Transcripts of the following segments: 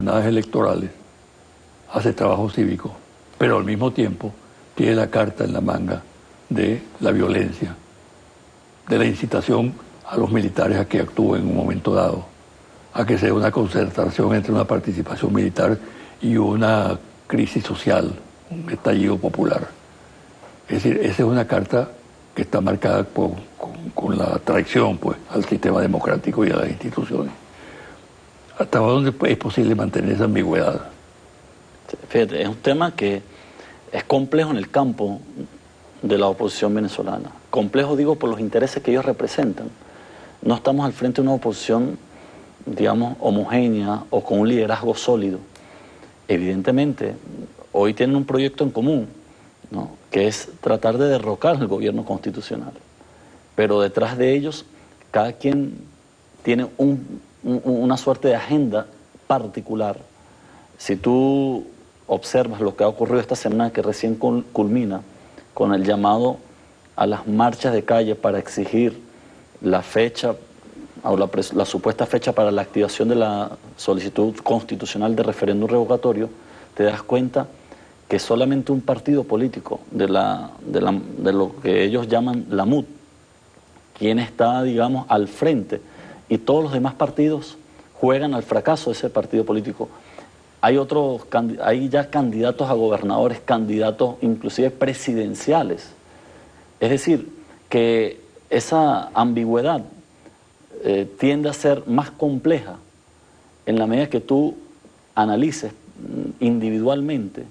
jornadas electorales, hace trabajo cívico, pero al mismo tiempo tiene la carta en la manga de la violencia, de la incitación a los militares a que actúen en un momento dado, a que sea una concertación entre una participación militar y una crisis social, un estallido popular. Es decir, esa es una carta que está marcada con la traición pues, al sistema democrático y a las instituciones. ¿Hasta dónde es posible mantener esa ambigüedad? Fíjate, es un tema que es complejo en el campo de la oposición venezolana. Complejo, digo, por los intereses que ellos representan. No estamos al frente de una oposición, digamos, homogénea o con un liderazgo sólido. Evidentemente, hoy tienen un proyecto en común, ¿no?, que es tratar de derrocar al gobierno constitucional. Pero detrás de ellos, cada quien tiene una suerte de agenda particular. Si tú observas lo que ha ocurrido esta semana, que recién culmina, con el llamado a las marchas de calle para exigir la fecha, o la supuesta fecha para la activación de la solicitud constitucional de referéndum revocatorio, te das cuenta que solamente un partido político de lo que ellos llaman la MUD, quien está, digamos, al frente, y todos los demás partidos juegan al fracaso de ese partido político. Hay ya candidatos a gobernadores, candidatos inclusive presidenciales. Es decir, que esa ambigüedad tiende a ser más compleja en la medida que tú analices individualmente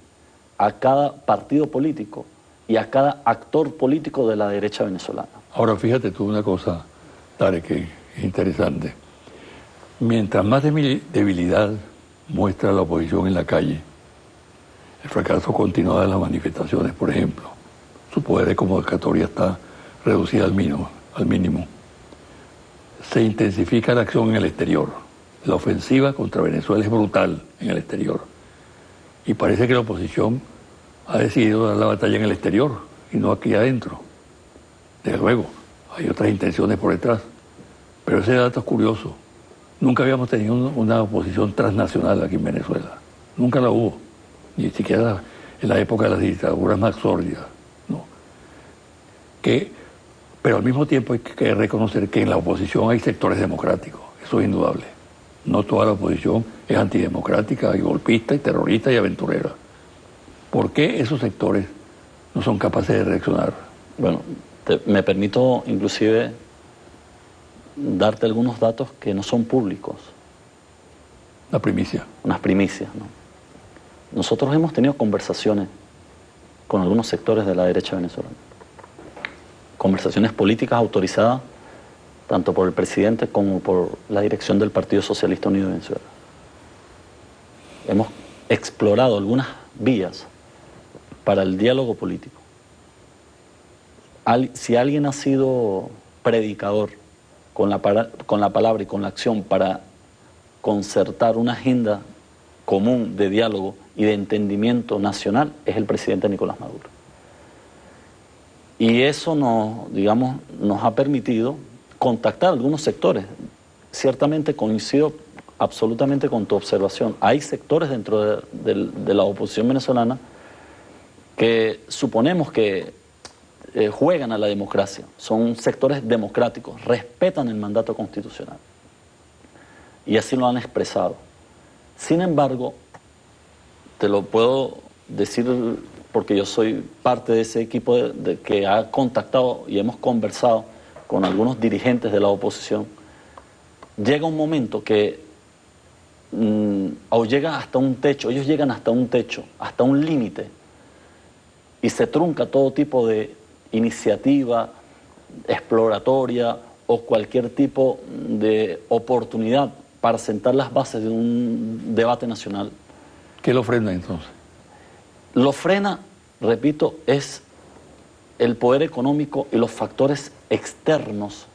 a cada partido político y a cada actor político de la derecha venezolana. Ahora fíjate tú una cosa, Tarek, que es interesante. Mientras más debilidad muestra la oposición en la calle, el fracaso continuado de las manifestaciones, por ejemplo, su poder de convocatoria está reducida al mínimo. Se intensifica la acción en el exterior. La ofensiva contra Venezuela es brutal en el exterior. Y parece que la oposición ha decidido dar la batalla en el exterior y no aquí adentro. Desde luego, hay otras intenciones por detrás. Pero ese dato es curioso. Nunca habíamos tenido una oposición transnacional aquí en Venezuela. Nunca la hubo. Ni siquiera en la época de las dictaduras más sórdidas, ¿no? Pero al mismo tiempo hay que reconocer que en la oposición hay sectores democráticos. Eso es indudable. No toda la oposición es antidemocrática, y golpista, y terrorista, y aventurera. ¿Por qué esos sectores no son capaces de reaccionar? Bueno, me permito inclusive darte algunos datos que no son públicos. La primicia. Unas primicias, ¿no? Nosotros hemos tenido conversaciones con algunos sectores de la derecha venezolana. Conversaciones políticas autorizadas tanto por el presidente como por la dirección del Partido Socialista Unido de Venezuela. Hemos explorado algunas vías para el diálogo político. Si alguien ha sido predicador con la palabra y con la acción para concertar una agenda común de diálogo y de entendimiento nacional, es el presidente Nicolás Maduro. Y eso nos ha permitido contactar algunos sectores. Ciertamente coincido absolutamente con tu observación. Hay sectores dentro de la oposición venezolana que suponemos que juegan a la democracia, son sectores democráticos, respetan el mandato constitucional y así lo han expresado. Sin embargo, te lo puedo decir porque yo soy parte de ese equipo que ha contactado y hemos conversado con algunos dirigentes de la oposición. Llega un momento que o llega hasta un techo, ellos llegan hasta un techo, hasta un límite, y se trunca todo tipo de iniciativa exploratoria o cualquier tipo de oportunidad para sentar las bases de un debate nacional. ¿Qué lo frena entonces? Lo frena, repito, es el poder económico y los factores externos.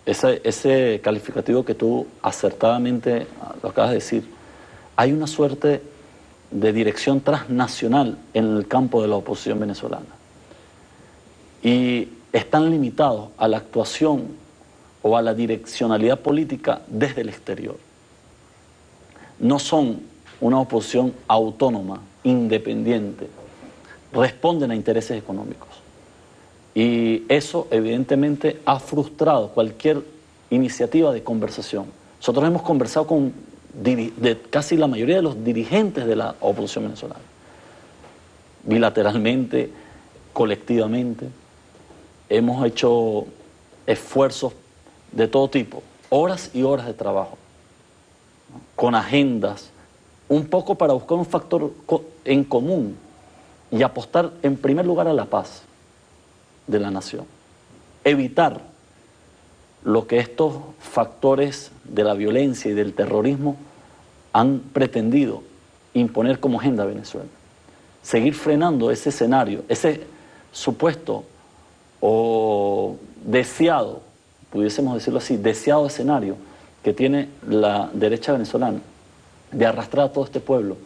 Ese calificativo que tú acertadamente lo acabas de decir, hay una suerte de dirección transnacional en el campo de la oposición venezolana. Y están limitados a la actuación o a la direccionalidad política desde el exterior. no son una oposición autónoma, independiente, responden a intereses económicos. Y eso evidentemente ha frustrado cualquier iniciativa de conversación. Nosotros hemos conversado con casi la mayoría de los dirigentes de la oposición venezolana, bilateralmente, colectivamente. Hemos hecho esfuerzos de todo tipo, horas y horas de trabajo, ¿no? Con agendas, un poco para buscar un factor en común y apostar en primer lugar a la paz de la nación. Evitar lo que estos factores de la violencia y del terrorismo han pretendido imponer como agenda a Venezuela. Seguir frenando ese escenario, ese supuesto o deseado, pudiésemos decirlo así, deseado escenario que tiene la derecha venezolana de arrastrar a todo este pueblo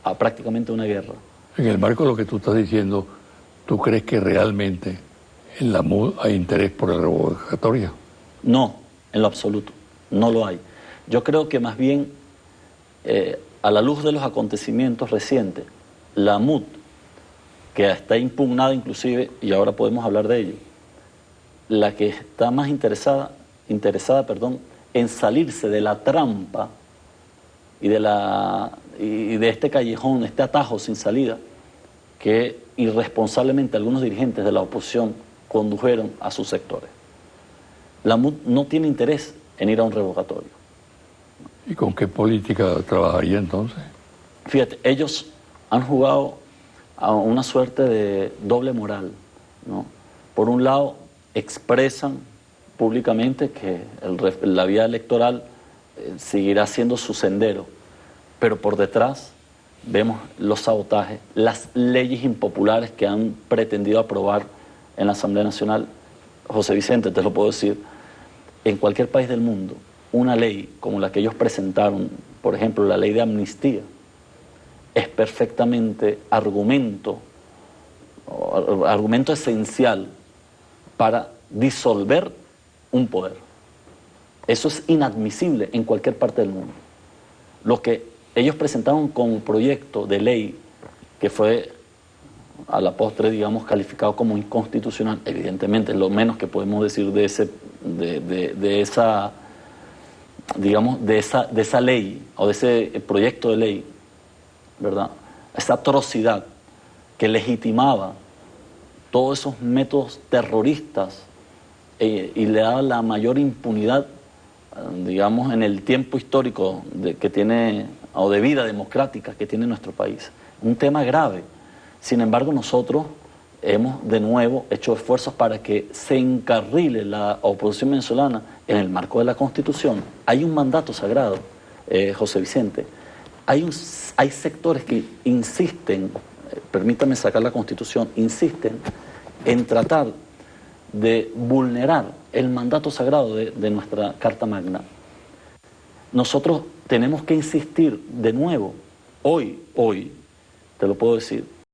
a prácticamente una guerra. En el marco de lo que tú estás diciendo, ¿tú crees que realmente en la MUD hay interés por la revocatoria? No, en lo absoluto, no lo hay. Yo creo que más bien, a la luz de los acontecimientos recientes, la MUD, que está impugnada inclusive, y ahora podemos hablar de ello, la que está más interesada, en salirse de la trampa y de este callejón, este atajo sin salida, que irresponsablemente algunos dirigentes de la oposición condujeron a sus sectores. La MUD no tiene interés en ir a un revocatorio. ¿Y con qué política trabajaría entonces? Fíjate, ellos han jugado a una suerte de doble moral, ¿no? Por un lado, expresan públicamente que la vía electoral seguirá siendo su sendero, pero por detrás vemos los sabotajes, las leyes impopulares que han pretendido aprobar en la Asamblea Nacional. José Vicente, te lo puedo decir, en cualquier país del mundo, una ley como la que ellos presentaron, por ejemplo, la ley de amnistía, es perfectamente argumento esencial para disolver un poder. Eso es inadmisible en cualquier parte del mundo. Lo que ellos presentaron como proyecto de ley, que fue a la postre, digamos, calificado como inconstitucional, evidentemente es lo menos que podemos decir de esa ley o de ese proyecto de ley, ¿verdad? Esa atrocidad que legitimaba todos esos métodos terroristas y le daba la mayor impunidad, digamos, en el tiempo histórico que tiene, o de vida democrática que tiene nuestro país. Un tema grave. Sin embargo, nosotros hemos de nuevo hecho esfuerzos para que se encarrile la oposición venezolana en el marco de la Constitución. Hay un mandato sagrado, José Vicente. Hay sectores que insisten, permítame sacar la Constitución, insisten en tratar de vulnerar el mandato sagrado de nuestra Carta Magna. Nosotros tenemos que insistir de nuevo, hoy, te lo puedo decir,